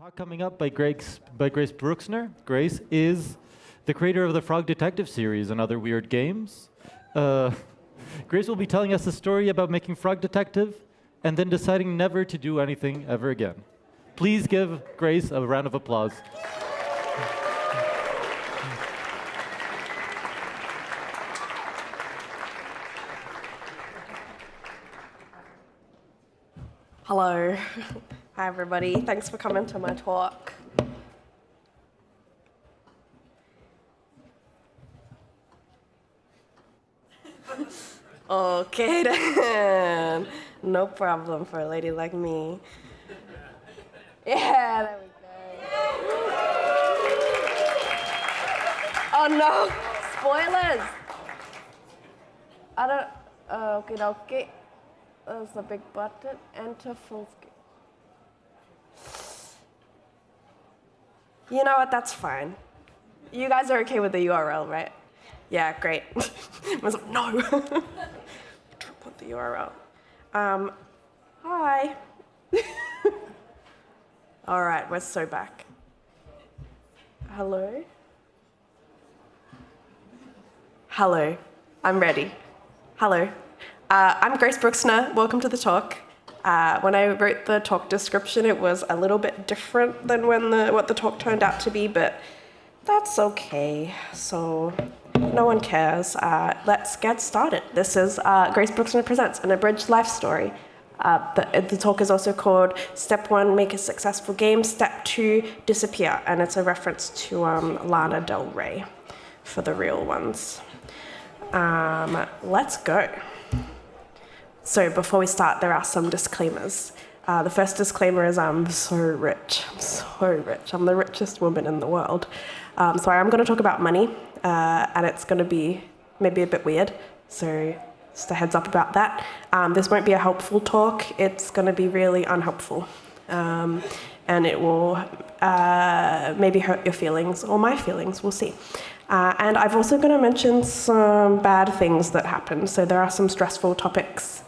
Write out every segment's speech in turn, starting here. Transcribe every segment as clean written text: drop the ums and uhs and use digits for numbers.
Talk coming up by Grace Bruxner. Grace is the creator of the Frog Detective series and other weird games. Grace will be telling us a story about making Frog Detective and then deciding never to do anything ever again. Please give Grace a round of applause. Hello. Hi, everybody. Thanks for coming to my talk. Okay, then. No problem for a lady like me. Yeah, there we go. Oh, no. Spoilers. I don't... okay. There's a big button. Enter full screen. You know what? That's fine. You guys are okay with the URL, right? Yeah, great. I was like, no. Don't want the URL. Hi. All right, we're so back. Hello? Hello. I'm ready. Hello. I'm Grace Bruxner. Welcome to the talk. When I wrote the talk description, it was a little bit different than what the talk turned out to be, but that's okay. So no one cares. Let's get started. This is Grace Bruxner Presents, an abridged life story. The talk is also called Step 1, Make a Successful Game. Step 2, Disappear. And it's a reference to Lana Del Rey for the real ones. Let's go. So before we start, there are some disclaimers. The first disclaimer is I'm so rich. I'm so rich. I'm the richest woman in the world. So I am going to talk about money, and it's going to be maybe a bit weird. So just a heads up about that. This won't be a helpful talk. It's going to be really unhelpful. And it will maybe hurt your feelings, or my feelings, we'll see. And I've also going to mention some bad things that happen. So there are some stressful topics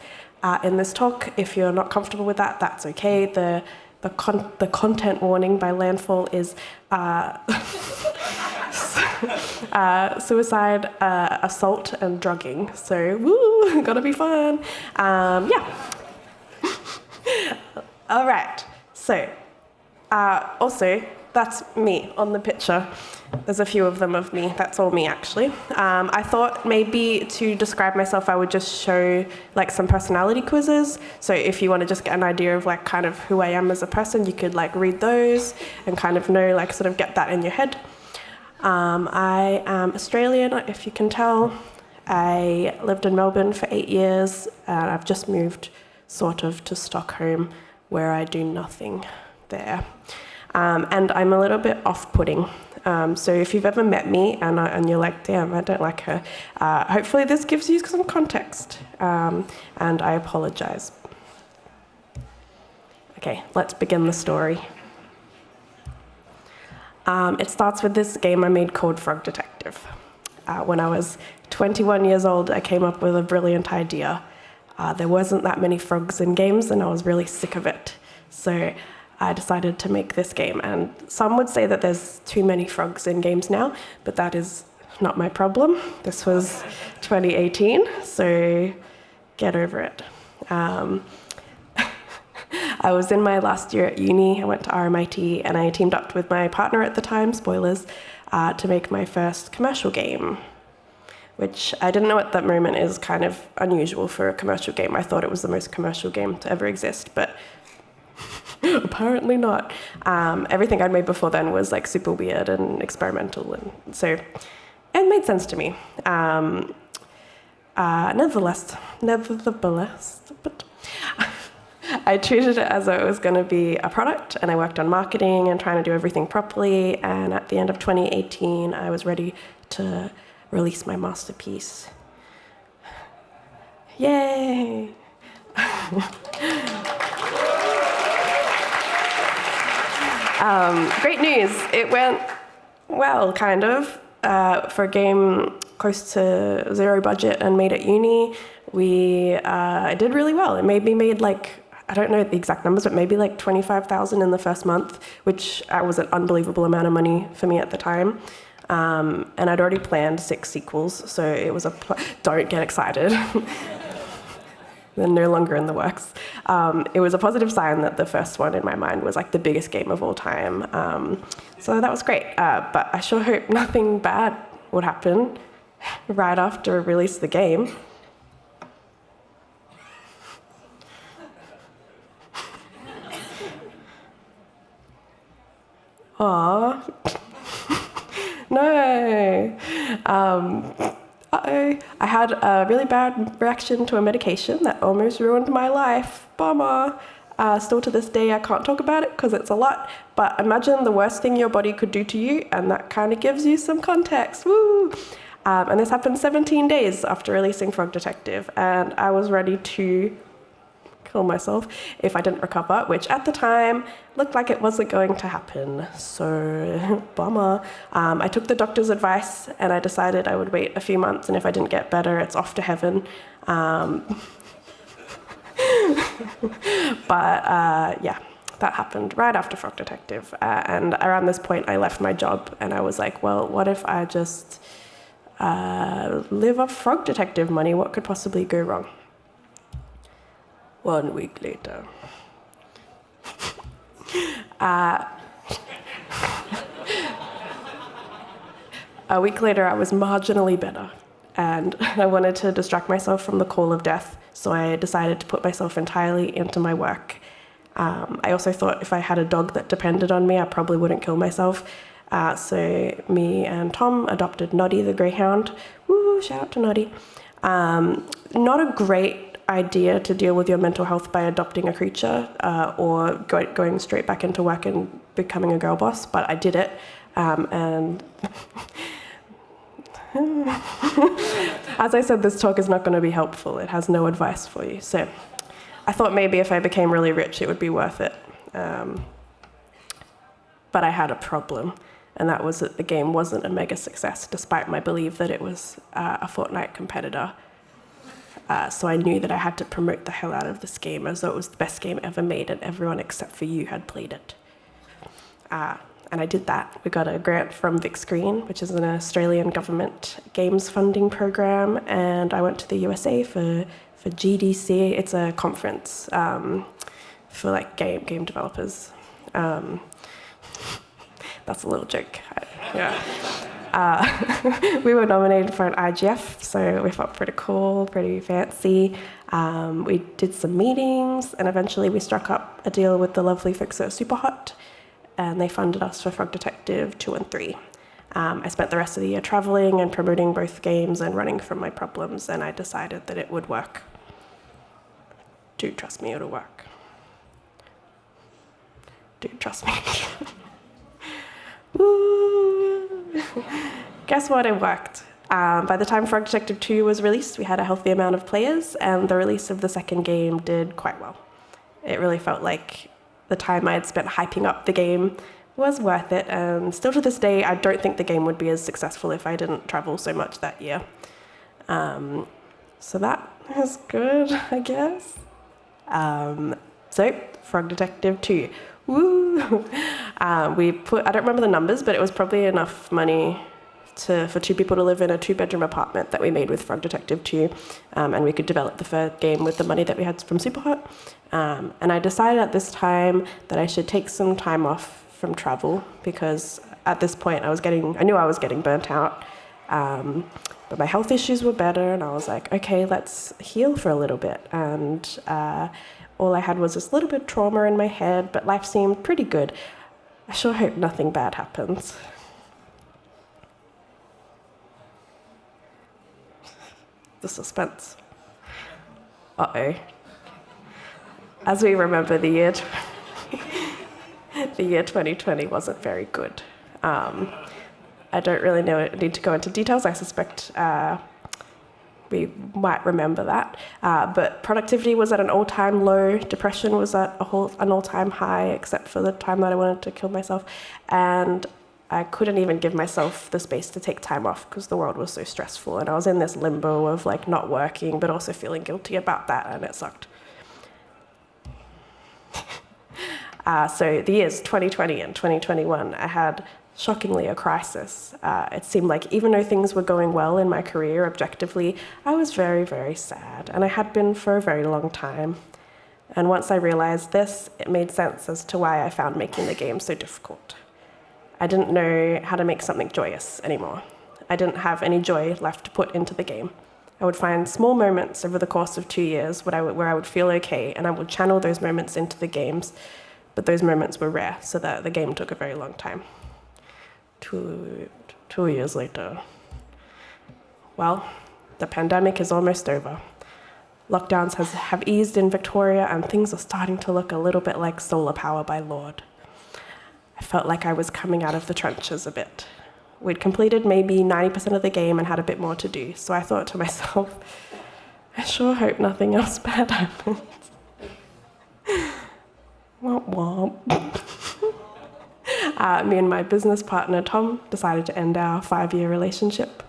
in this talk. If you're not comfortable with that, that's okay. The content warning by Landfall is suicide, assault, and drugging. So, woo, gonna be fun. Yeah. All right. So, also, that's me on the picture. There's a few of them of me. That's all me, actually. I thought maybe to describe myself, I would just show like some personality quizzes. So if you want to just get an idea of like kind of who I am as a person, you could like read those and kind of know, like sort of get that in your head. I am Australian, if you can tell. I lived in Melbourne for 8 years, and I've just moved sort of to Stockholm, where I do nothing there. And I'm a little bit off-putting. So if you've ever met me and you're like, damn, I don't like her, hopefully this gives you some context. And I apologize. Okay, let's begin the story. It starts with this game I made called Frog Detective. When I was 21 years old, I came up with a brilliant idea. There wasn't that many frogs in games, and I was really sick of it. So I decided to make this game, and some would say that there's too many frogs in games now, but that is not my problem. This was 2018, so get over it. I was in my last year at uni. I went to RMIT, and I teamed up with my partner at the time, spoilers, to make my first commercial game, which I didn't know at that moment is kind of unusual for a commercial game. I thought it was the most commercial game to ever exist, but apparently not. Everything I'd made before then was like super weird and experimental, and so it made sense to me. Nevertheless, but I treated it as though it was going to be a product, and I worked on marketing and trying to do everything properly. And at the end of 2018, I was ready to release my masterpiece. Yay! Great news. It went well, kind of. For a game close to zero budget and made at uni, we did really well. It made me like I don't know the exact numbers, but maybe like 25,000 in the first month, which was an unbelievable amount of money for me at the time. And I'd already planned 6 sequels, so it was don't get excited. They're no longer in the works. It was a positive sign that the first one in my mind was like the biggest game of all time. So that was great, but I sure hope nothing bad would happen right after I release the game. Aww. No. Uh-oh. I had a really bad reaction to a medication that almost ruined my life. Bummer. Still to this day, I can't talk about it because it's a lot. But imagine the worst thing your body could do to you, and that kind of gives you some context. Woo! And this happened 17 days after releasing Frog Detective, and I was ready to kill myself if I didn't recover, which at the time looked like it wasn't going to happen. So, bummer. I took the doctor's advice and I decided I would wait a few months, and if I didn't get better, it's off to heaven. Yeah, that happened right after Frog Detective. And around this point, I left my job and I was like, well, what if I just live off Frog Detective money? What could possibly go wrong? 1 week later. A week later, I was marginally better, and I wanted to distract myself from the call of death, so I decided to put myself entirely into my work. I also thought if I had a dog that depended on me, I probably wouldn't kill myself. So me and Tom adopted Noddy the greyhound. Woo, shout out to Noddy. Not a great idea to deal with your mental health by adopting a creature or going straight back into work and becoming a girl boss, but I did it. And as I said, this talk is not going to be helpful. It has no advice for you. So I thought maybe if I became really rich, it would be worth it. But I had a problem, and that was that the game wasn't a mega success, despite my belief that it was a Fortnite competitor. So I knew that I had to promote the hell out of this game as though it was the best game ever made and everyone except for you had played it. And I did that. We got a grant from Vic Screen, which is an Australian government games funding program, and I went to the USA for GDC. It's a conference for like game developers. That's a little joke. Yeah. We were nominated for an IGF, so we felt pretty cool, pretty fancy. We did some meetings, and eventually we struck up a deal with the lovely folks at Superhot, and they funded us for Frog Detective 2 and 3. I spent the rest of the year traveling and promoting both games and running from my problems, and I decided that it would work. Do trust me, it'll work. Do trust me. Woo! Guess what? It worked. By the time Frog Detective 2 was released, we had a healthy amount of players, and the release of the second game did quite well. It really felt like the time I had spent hyping up the game was worth it, and still to this day, I don't think the game would be as successful if I didn't travel so much that year. So that was good, I guess. So, Frog Detective 2. Woo! I don't remember the numbers, but it was probably enough money for 2 people to live in a 2-bedroom apartment that we made with Frog Detective 2, and we could develop the third game with the money that we had from Superhot. And I decided at this time that I should take some time off from travel, because at this point I knew I was getting burnt out, but my health issues were better, and I was like, okay, let's heal for a little bit. And all I had was this little bit of trauma in my head, but life seemed pretty good. I sure hope nothing bad happens. The suspense. Uh-oh. As we remember, the year 2020 wasn't very good. I don't really need to go into details. I suspect we might remember that. But productivity was at an all-time low. Depression was at an all-time high, except for the time that I wanted to kill myself. And I couldn't even give myself the space to take time off because the world was so stressful. And I was in this limbo of like not working, but also feeling guilty about that, and it sucked. So the years 2020 and 2021, I had shockingly a crisis. It seemed like even though things were going well in my career objectively, I was very, very sad, and I had been for a very long time. And once I realized this, it made sense as to why I found making the game so difficult. I didn't know how to make something joyous anymore. I didn't have any joy left to put into the game. I would find small moments over the course of 2 years where I would feel okay, and I would channel those moments into the games, but those moments were rare, so that the game took a very long time. Two years later. Well, the pandemic is almost over. Lockdowns have eased in Victoria, and things are starting to look a little bit like solar power by Lord. I felt like I was coming out of the trenches a bit. We'd completed maybe 90% of the game and had a bit more to do, so I thought to myself, I sure hope nothing else bad happens. Womp womp. Me and my business partner, Tom, decided to end our 5-year relationship.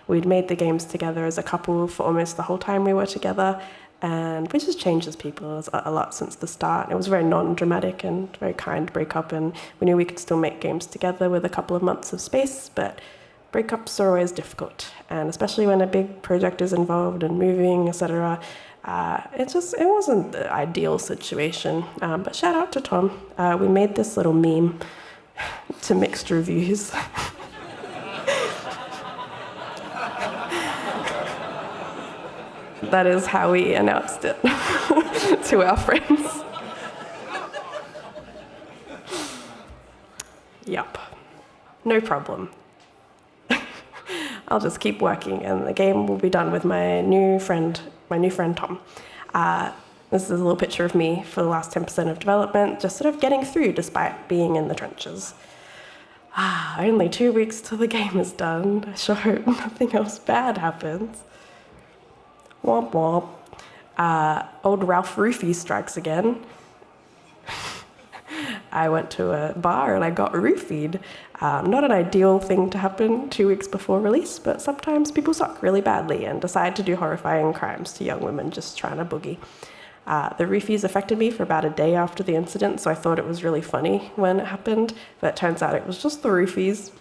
We'd made the games together as a couple for almost the whole time we were together, and which just changes people a lot since the start. It was a very non-dramatic and very kind breakup, and we knew we could still make games together with a couple of months of space, but breakups are always difficult, and especially when a big project is involved and moving, etc. It wasn't the ideal situation, but shout out to Tom. We made this little meme to mixed reviews. That is how we announced it to our friends. Yup, no problem. I'll just keep working, and the game will be done with my new friend Tom. This is a little picture of me for the last 10% of development, just sort of getting through despite being in the trenches. Only 2 weeks till the game is done. I sure hope nothing else bad happens. Womp womp. Old Ralph Roofie strikes again. I went to a bar and I got roofied. Not an ideal thing to happen 2 weeks before release, but sometimes people suck really badly and decide to do horrifying crimes to young women just trying to boogie. The roofies affected me for about a day after the incident, so I thought it was really funny when it happened, but it turns out it was just the roofies.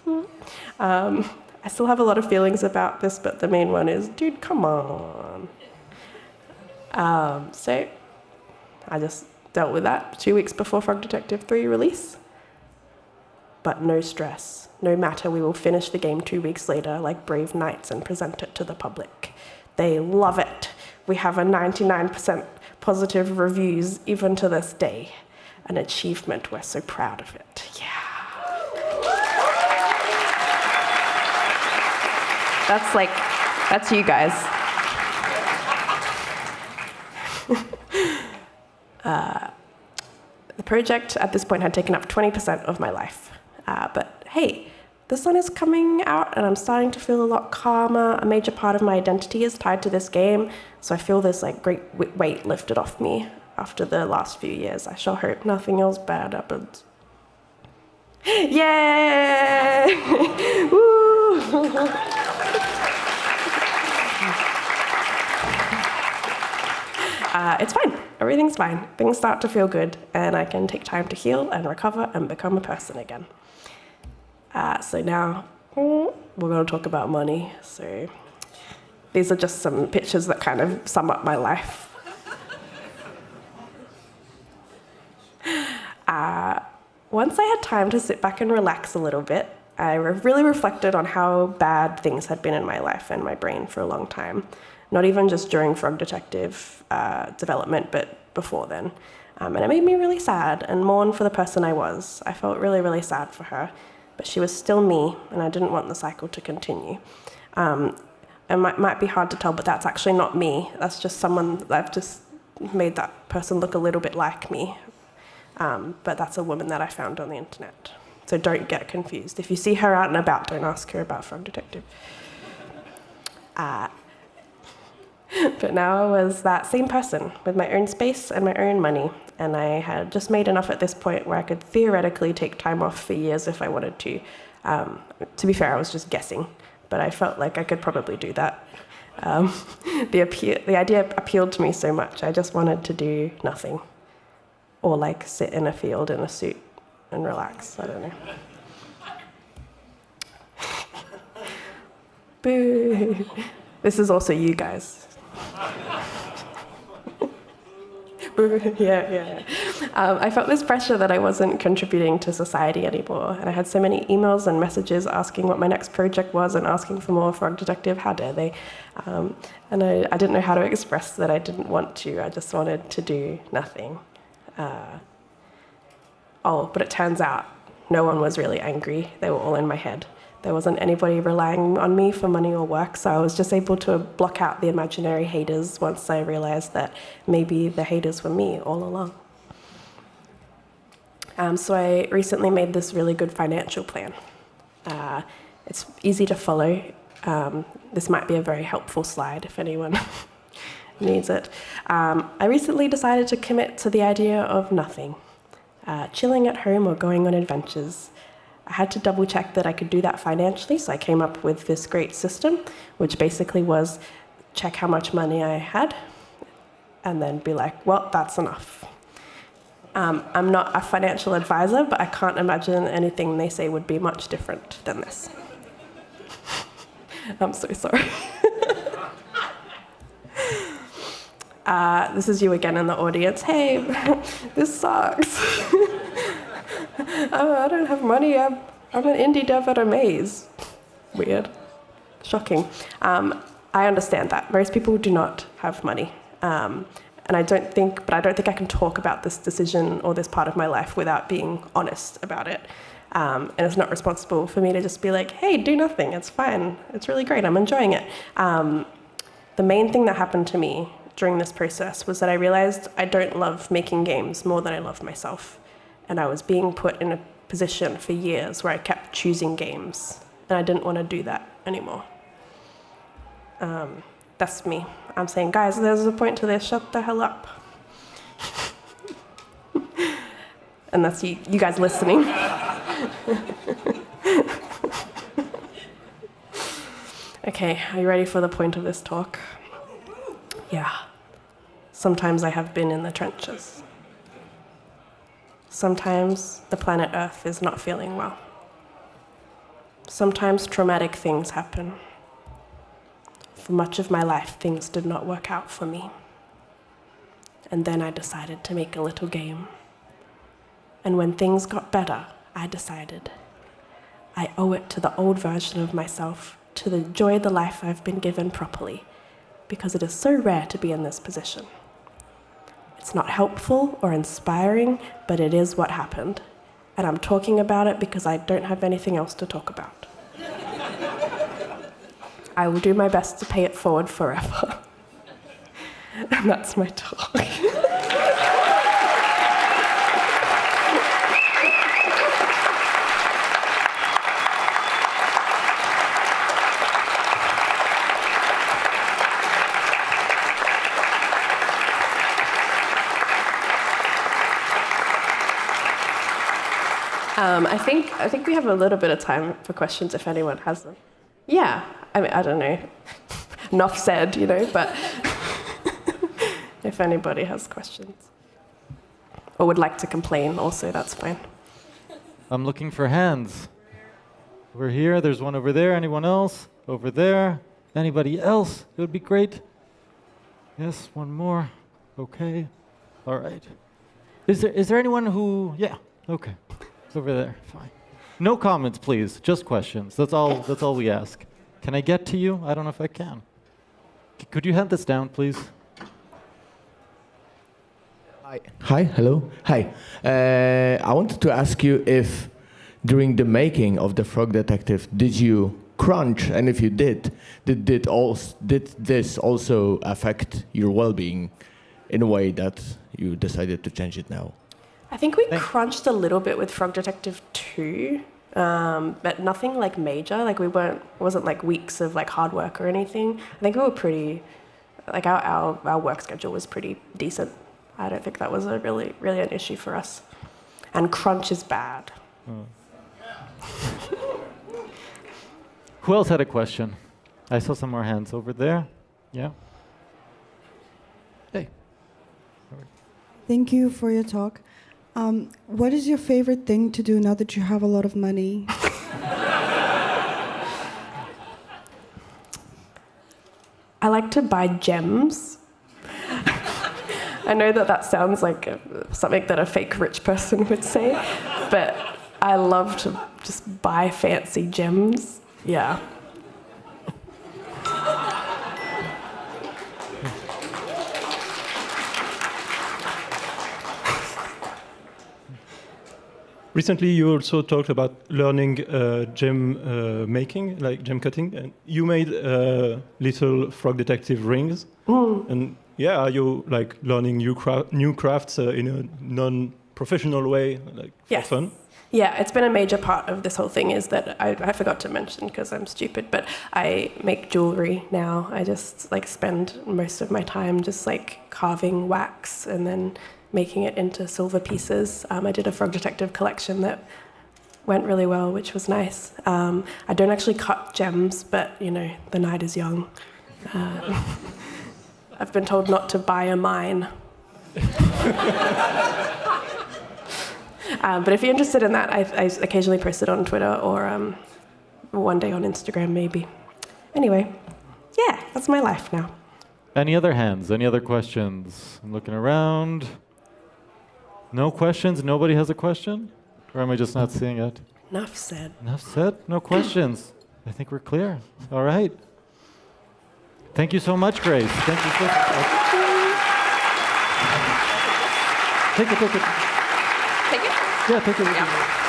I still have a lot of feelings about this, but the main one is, dude, come on. So I just dealt with that 2 weeks before Frog Detective 3 release. But no stress. No matter, we will finish the game 2 weeks later like brave knights and present it to the public. They love it. We have a 99% positive reviews even to this day. An achievement, we're so proud of it. Yeah. That's you guys. The project at this point had taken up 20% of my life. But hey, the sun is coming out and I'm starting to feel a lot calmer. A major part of my identity is tied to this game, so I feel this great weight lifted off me after the last few years. I sure hope nothing else bad happens. Yay! Woo! It's fine. Everything's fine. Things start to feel good, and I can take time to heal and recover and become a person again. So now we're going to talk about money. So these are just some pictures that kind of sum up my life. Once I had time to sit back and relax a little bit, I really reflected on how bad things had been in my life and my brain for a long time. Not even just during Frog Detective development, but before then. And it made me really sad and mourn for the person I was. I felt really, really sad for her. But she was still me, and I didn't want the cycle to continue. It might be hard to tell, but that's actually not me. That's just someone, I've just made that person look a little bit like me. But that's a woman that I found on the internet. So don't get confused. If you see her out and about, don't ask her about Frog Detective. But now I was that same person with my own space and my own money. And I had just made enough at this point where I could theoretically take time off for years if I wanted to. To be fair, I was just guessing, but I felt like I could probably do that. The idea appealed to me so much. I just wanted to do nothing. or like sit in a field in a suit and relax. I don't know. Boo. This is also you guys. Yeah. I felt this pressure that I wasn't contributing to society anymore, and I had so many emails and messages asking what my next project was and asking for more Frog Detective. How dare they? And I didn't know how to express that I didn't want to. I just wanted to do nothing. But it turns out no one was really angry. They were all in my head. There wasn't anybody relying on me for money or work, so I was just able to block out the imaginary haters once I realized that maybe the haters were me all along. So I recently made this really good financial plan. It's easy to follow. This might be a very helpful slide if anyone needs it. I recently decided to commit to the idea of nothing, chilling at home or going on adventures. I had to double check that I could do that financially, so I came up with this great system, which basically was check how much money I had, and then be like, well, that's enough. I'm not a financial advisor, but I can't imagine anything they say would be much different than this. I'm so sorry. This is you again in the audience. Hey, this sucks. I don't have money. I'm an indie dev at a maze. Weird. Shocking. I understand that. Most people do not have money. And I don't think I can talk about this decision or this part of my life without being honest about it. And it's not responsible for me to just be like, hey, do nothing. It's fine. It's really great. I'm enjoying it. The main thing that happened to me during this process was that I realized I don't love making games more than I love myself. And I was being put in a position for years where I kept choosing games, and I didn't want to do that anymore. That's me. I'm saying, guys, there's a point to this. Shut the hell up. And that's you guys listening. Okay, are you ready for the point of this talk? Yeah. Sometimes I have been in the trenches. Sometimes the planet Earth is not feeling well. Sometimes traumatic things happen. For much of my life, things did not work out for me. And then I decided to make a little game. And when things got better, I decided I owe it to the old version of myself to enjoy the life I've been given properly, because it is so rare to be in this position. It's not helpful or inspiring, but it is what happened. And I'm talking about it because I don't have anything else to talk about. I will do my best to pay it forward forever. And that's my talk. I think we have a little bit of time for questions if anyone has them. Yeah, I mean, I don't know. Enough said, but if anybody has questions. Or would like to complain also, that's fine. I'm looking for hands. We're here, there's one over there. Anyone else? Over there? Anybody else? It would be great. Yes, one more. Okay. All right. Is there anyone who... Yeah, okay. Over there, fine. No comments, please. Just questions. That's all we ask. Can I get to you? I don't know if I can. Could you hand this down, please? Hi, hello. Hi. I wanted to ask you if during the making of the Frog Detective, did you crunch? And if you did this also affect your well-being in a way that you decided to change it now? I think we crunched a little bit with Frog Detective 2, but nothing like major. Like it wasn't like weeks of like hard work or anything. I think we were pretty, like our work schedule was pretty decent. I don't think that was a really an issue for us. And crunch is bad. Who else had a question? I saw some more hands over there. Yeah. Hey. Thank you for your talk. What is your favorite thing to do now that you have a lot of money? I like to buy gems. I know that sounds like something that a fake rich person would say, but I love to just buy fancy gems. Yeah. Recently, you also talked about learning gem making, like gem cutting, and you made little frog detective rings. And yeah, are you like learning new crafts in a non-professional way, like for fun? Yeah, it's been a major part of this whole thing is that I forgot to mention because I'm stupid, but I make jewelry now. I just like spend most of my time just like carving wax and then making it into silver pieces. I did a Frog Detective collection that went really well, which was nice. I don't actually cut gems, but you know, the night is young. I've been told not to buy a mine. But if you're interested in that, I occasionally post it on Twitter or one day on Instagram, maybe. Anyway, yeah, that's my life now. Any other hands? Any other questions? I'm looking around. No questions? Nobody has a question? Or am I just not seeing it? Enough said. Enough said? No questions. I think we're clear. All right. Thank you so much, Grace. Thank you so much. Take it. Take it? Yeah, take it. Yeah.